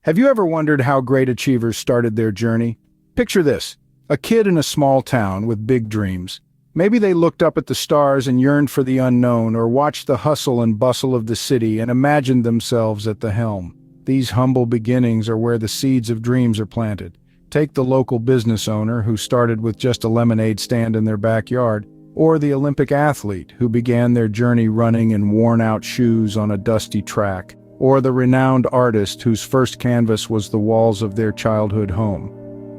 Have you ever wondered how great achievers started their journey? Picture this, a kid in a small town with big dreams. Maybe they looked up at the stars and yearned for the unknown, or watched the hustle and bustle of the city and imagined themselves at the helm. These humble beginnings are where the seeds of dreams are planted. Take the local business owner who started with just a lemonade stand in their backyard, or the Olympic athlete who began their journey running in worn-out shoes on a dusty track, or the renowned artist whose first canvas was the walls of their childhood home.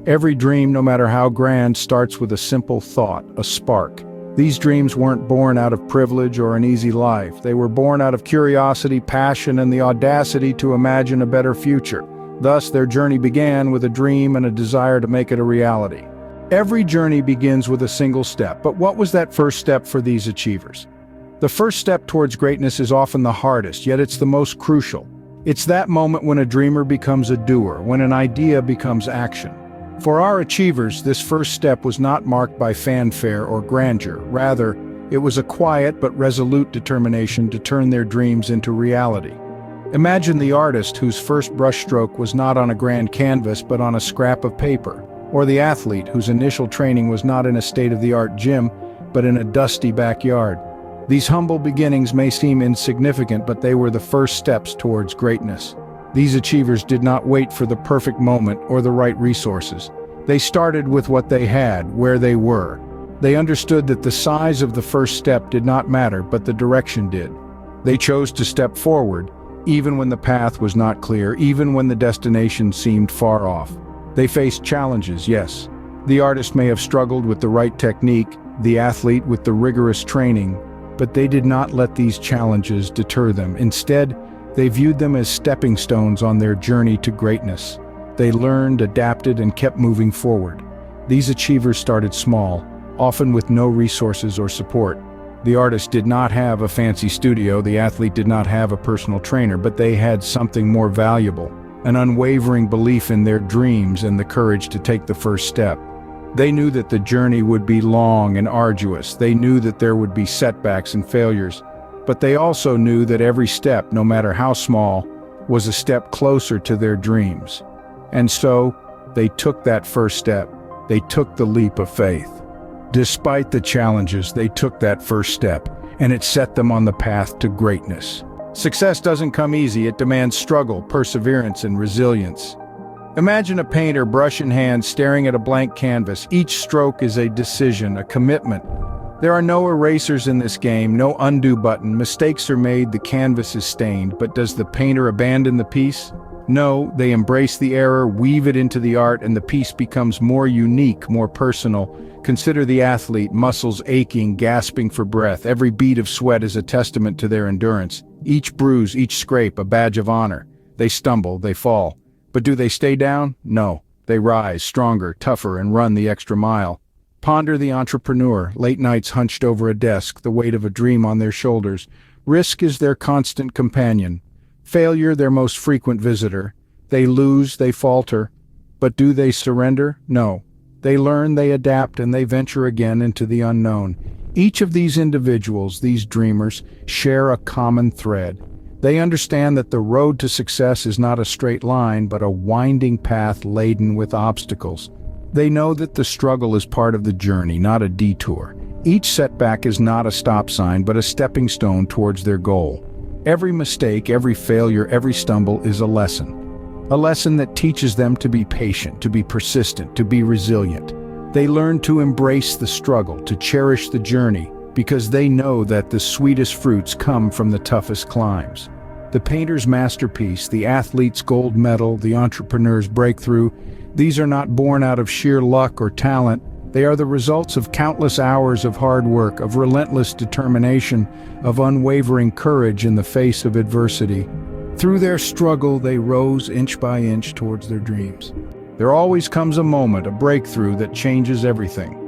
Every dream, no matter how grand, starts with a simple thought, a spark. These dreams weren't born out of privilege or an easy life. They were born out of curiosity, passion, and the audacity to imagine a better future. Thus, their journey began with a dream and a desire to make it a reality. Every journey begins with a single step, but what was that first step for these achievers? The first step towards greatness is often the hardest, yet it's the most crucial. It's that moment when a dreamer becomes a doer, when an idea becomes action. For our achievers, this first step was not marked by fanfare or grandeur. Rather, it was a quiet but resolute determination to turn their dreams into reality. Imagine the artist whose first brushstroke was not on a grand canvas but on a scrap of paper, or the athlete whose initial training was not in a state-of-the-art gym but in a dusty backyard. These humble beginnings may seem insignificant, but they were the first steps towards greatness. These achievers did not wait for the perfect moment or the right resources. They started with what they had, where they were. They understood that the size of the first step did not matter, but the direction did. They chose to step forward, even when the path was not clear, even when the destination seemed far off. They faced challenges, yes. The artist may have struggled with the right technique, the athlete with the rigorous training, but they did not let these challenges deter them. Instead, they viewed them as stepping stones on their journey to greatness. They learned, adapted, and kept moving forward. These achievers started small, often with no resources or support. The artist did not have a fancy studio, the athlete did not have a personal trainer, but they had something more valuable, an unwavering belief in their dreams and the courage to take the first step. They knew that the journey would be long and arduous. They knew that there would be setbacks and failures. But they also knew that every step, no matter how small, was a step closer to their dreams. And so, they took that first step. They took the leap of faith. Despite the challenges, they took that first step, and it set them on the path to greatness. Success doesn't come easy. It demands struggle, perseverance, and resilience. Imagine a painter, brush in hand, staring at a blank canvas. Each stroke is a decision, a commitment. There are no erasers in this game, no undo button. Mistakes are made, the canvas is stained. But does the painter abandon the piece? No, they embrace the error, weave it into the art, and the piece becomes more unique, more personal. Consider the athlete, muscles aching, gasping for breath. Every bead of sweat is a testament to their endurance. Each bruise, each scrape, a badge of honor. They stumble, they fall. But do they stay down? No. They rise, stronger, tougher, and run the extra mile. Ponder the entrepreneur, late nights hunched over a desk, the weight of a dream on their shoulders. Risk is their constant companion. Failure their most frequent visitor. They lose, they falter. But do they surrender? No. They learn, they adapt, and they venture again into the unknown. Each of these individuals, these dreamers, share a common thread. They understand that the road to success is not a straight line, but a winding path laden with obstacles. They know that the struggle is part of the journey, not a detour. Each setback is not a stop sign, but a stepping stone towards their goal. Every mistake, every failure, every stumble is a lesson. A lesson that teaches them to be patient, to be persistent, to be resilient. They learn to embrace the struggle, to cherish the journey, because they know that the sweetest fruits come from the toughest climbs. The painter's masterpiece, the athlete's gold medal, the entrepreneur's breakthrough, these are not born out of sheer luck or talent. They are the results of countless hours of hard work, of relentless determination, of unwavering courage in the face of adversity. Through their struggle, they rose inch by inch towards their dreams. There always comes a moment, a breakthrough that changes everything.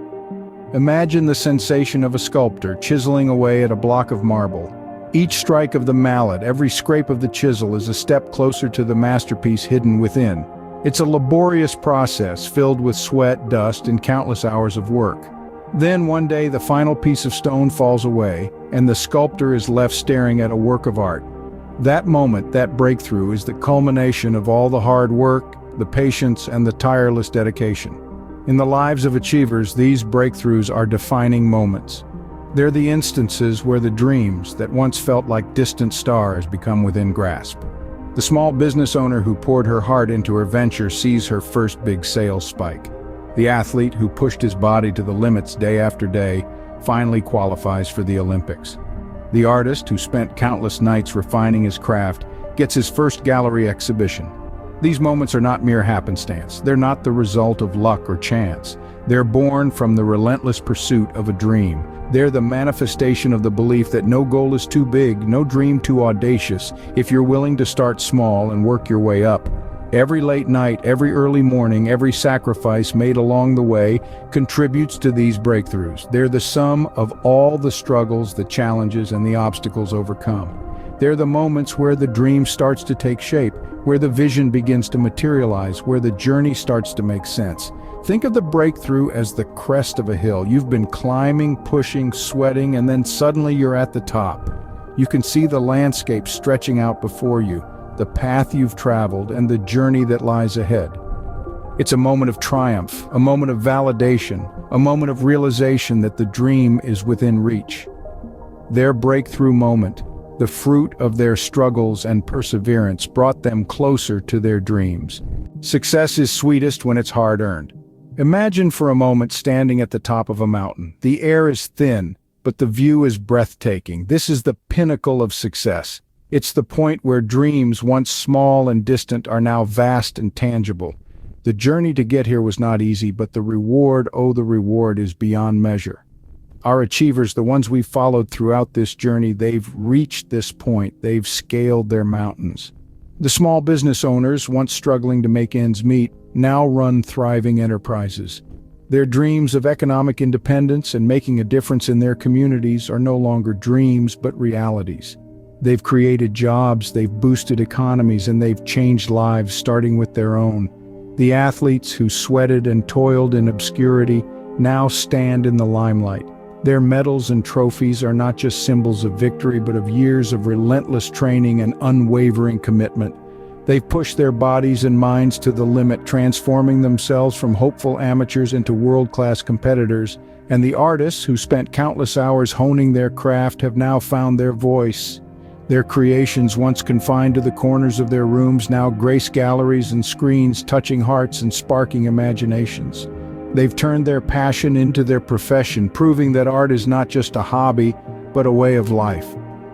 Imagine the sensation of a sculptor chiseling away at a block of marble. Each strike of the mallet, every scrape of the chisel is a step closer to the masterpiece hidden within. It's a laborious process filled with sweat, dust, and countless hours of work. Then one day the final piece of stone falls away, and the sculptor is left staring at a work of art. That moment, that breakthrough, is the culmination of all the hard work, the patience, and the tireless dedication. In the lives of achievers, these breakthroughs are defining moments. They're the instances where the dreams that once felt like distant stars become within grasp. The small business owner who poured her heart into her venture sees her first big sales spike. The athlete who pushed his body to the limits day after day finally qualifies for the Olympics. The artist who spent countless nights refining his craft gets his first gallery exhibition. These moments are not mere happenstance. They're not the result of luck or chance. They're born from the relentless pursuit of a dream. They're the manifestation of the belief that no goal is too big, no dream too audacious, if you're willing to start small and work your way up. Every late night, every early morning, every sacrifice made along the way contributes to these breakthroughs. They're the sum of all the struggles, the challenges, and the obstacles overcome. They're the moments where the dream starts to take shape, where the vision begins to materialize, where the journey starts to make sense. Think of the breakthrough as the crest of a hill. You've been climbing, pushing, sweating, and then suddenly you're at the top. You can see the landscape stretching out before you, the path you've traveled, and the journey that lies ahead. It's a moment of triumph, a moment of validation, a moment of realization that the dream is within reach. Their breakthrough moment, the fruit of their struggles and perseverance, brought them closer to their dreams. Success is sweetest when it's hard-earned. Imagine for a moment standing at the top of a mountain. The air is thin, but the view is breathtaking. This is the pinnacle of success. It's the point where dreams, once small and distant, are now vast and tangible. The journey to get here was not easy, but the reward is beyond measure. Our achievers, the ones we've followed throughout this journey, they've reached this point. They've scaled their mountains. The small business owners, once struggling to make ends meet, now run thriving enterprises. Their dreams of economic independence and making a difference in their communities are no longer dreams but realities. They've created jobs, they've boosted economies, and they've changed lives, starting with their own. The athletes who sweated and toiled in obscurity now stand in the limelight. Their medals and trophies are not just symbols of victory, but of years of relentless training and unwavering commitment. They've pushed their bodies and minds to the limit, transforming themselves from hopeful amateurs into world-class competitors. And the artists who spent countless hours honing their craft have now found their voice. Their creations, once confined to the corners of their rooms, now grace galleries and screens, touching hearts and sparking imaginations. They've turned their passion into their profession, proving that art is not just a hobby, but a way of life.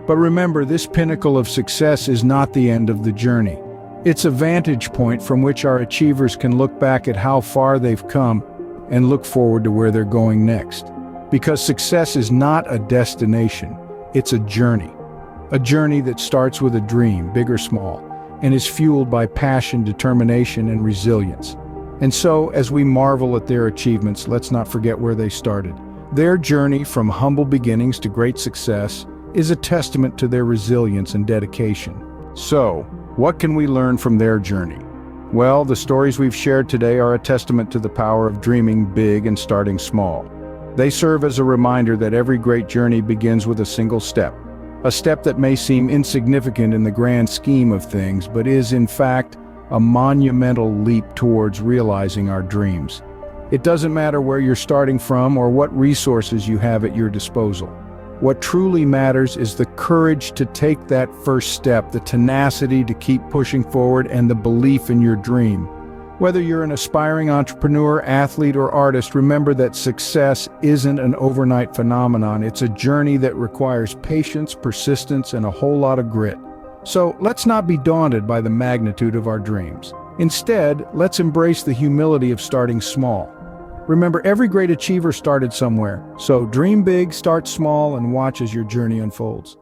But remember, this pinnacle of success is not the end of the journey. It's a vantage point from which our achievers can look back at how far they've come and look forward to where they're going next. Because success is not a destination, it's a journey. A journey that starts with a dream, big or small, and is fueled by passion, determination, and resilience. And so, as we marvel at their achievements, let's not forget where they started. Their journey from humble beginnings to great success is a testament to their resilience and dedication. So, what can we learn from their journey? Well, the stories we've shared today are a testament to the power of dreaming big and starting small. They serve as a reminder that every great journey begins with a single step. A step that may seem insignificant in the grand scheme of things, but is, in fact, a monumental leap towards realizing our dreams. It doesn't matter where you're starting from or what resources you have at your disposal. What truly matters is the courage to take that first step, the tenacity to keep pushing forward, and the belief in your dream. Whether you're an aspiring entrepreneur, athlete, or artist, remember that success isn't an overnight phenomenon. It's a journey that requires patience, persistence, and a whole lot of grit. So let's not be daunted by the magnitude of our dreams. Instead, let's embrace the humility of starting small. Remember, every great achiever started somewhere. So dream big, start small, and watch as your journey unfolds.